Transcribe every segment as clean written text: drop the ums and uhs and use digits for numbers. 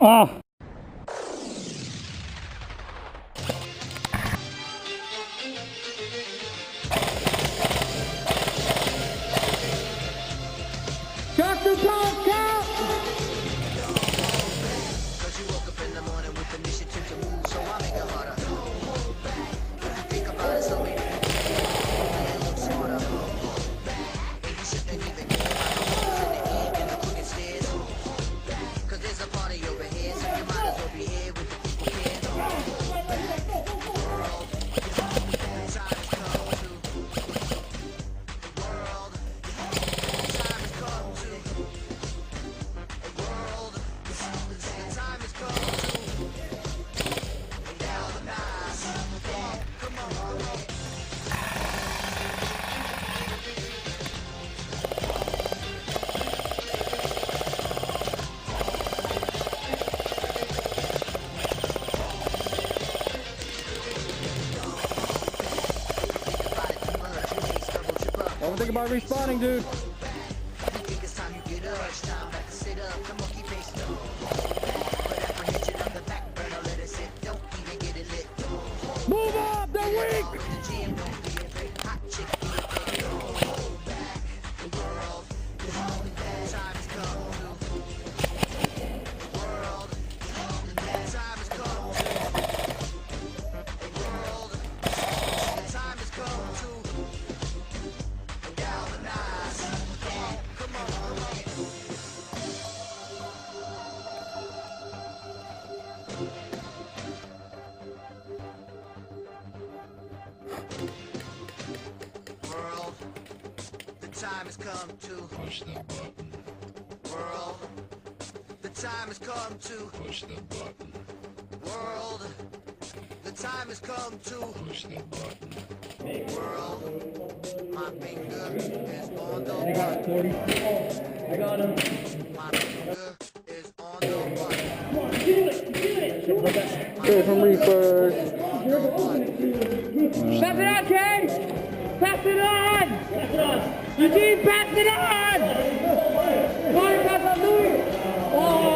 Oh. Dr. Tom, count! Cause you woke up in the morning with the initiative to move, so I make it harder. Think about it, so maybe you look smarter. And you shouldn't even care about the holes in the end and the crooked stairs. Cause there's a party over here, so you might as well be here with the people here. World, time has come to. World, time has come to. World, the time has come to galvanize. Come on. Don't think about respawning, dude. You think it's time you get up, it's time back to sit up. Come on, keep pacing up. But apprehension of the back burner, let it sit. Don't even get it lit. Move up, they're weak! The gym, don't be afraid. Hot chick, be afraid. Don't hold back. The world is holding back. Time has come to. The world is holding back. Time has come to. The world, the time has come to. Galvanize. Come on. World, the time has come to Push the button. world. The time has come to Push the button. world. The time has come to Push the button. world. My finger is on the I got button. 40. I got him. My finger is on the button. Good from Reapers. On the button. Pass it on, Kay! Pass it on! Pass it on! Eugene, pass it on! Louis, pass on Louis! Oh!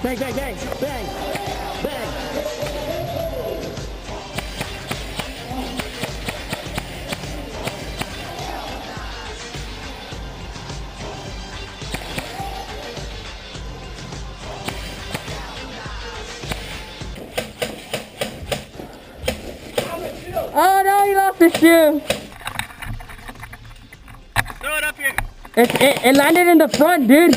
Bang, bang, bang, bang, bang. Oh no, you lost the shoe. Throw it up here. It landed in the front, dude.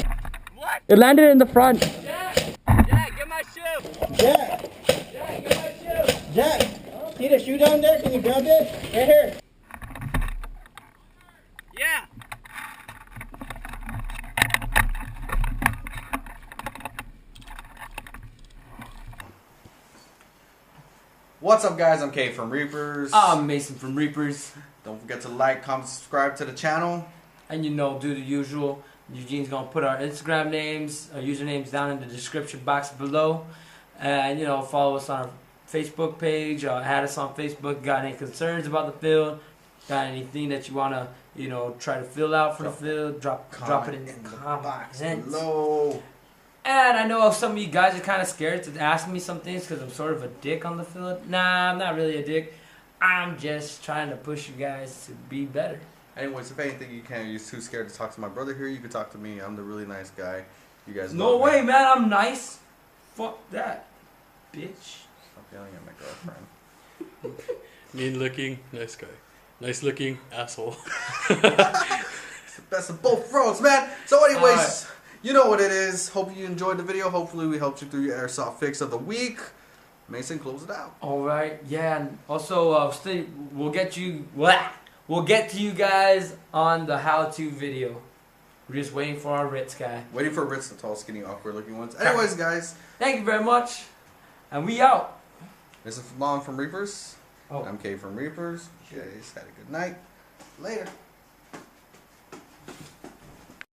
What? It landed in the front. Jack, get my shoe. Jack, Jack, get my shoe. Jack, see the shoe down there? Can you grab it? Right here. Yeah. What's up, guys? I'm Kay from Reapers. I'm Mason from Reapers. Don't forget to like, comment, subscribe to the channel. And you know, do the usual. Eugene's gonna put our Instagram names, our usernames down in the description box below. And you know, follow us on our Facebook page, add us on Facebook. Got any concerns about the field? Got anything that you wanna, you know, try to fill out for the field? Drop it in the box comments. below. And I know some of you guys are kind of scared to ask me some things because I'm sort of a dick on the field. Nah, I'm not really a dick. I'm just trying to push you guys to be better. Anyways, if anything, you're too scared to talk to my brother here, you can talk to me. I'm the really nice guy. You guys No love me. way, man. I'm nice. Fuck that, bitch. Stop yelling at my girlfriend. Mean looking, nice guy. Nice looking, asshole. It's the best of both worlds, man. So anyways, You know what it is. Hope you enjoyed the video. Hopefully we helped you through your airsoft fix of the week. Mason, close it out. All right, yeah, and also we'll get to you guys on the how-to video. We're just waiting for our Ritz guy. Waiting for Ritz, the tall, skinny, awkward-looking ones. Anyways, guys. Thank you very much, and we out. This is Lon from Reapers. Oh. I'm Kay from Reapers. You guys had a good night. Later.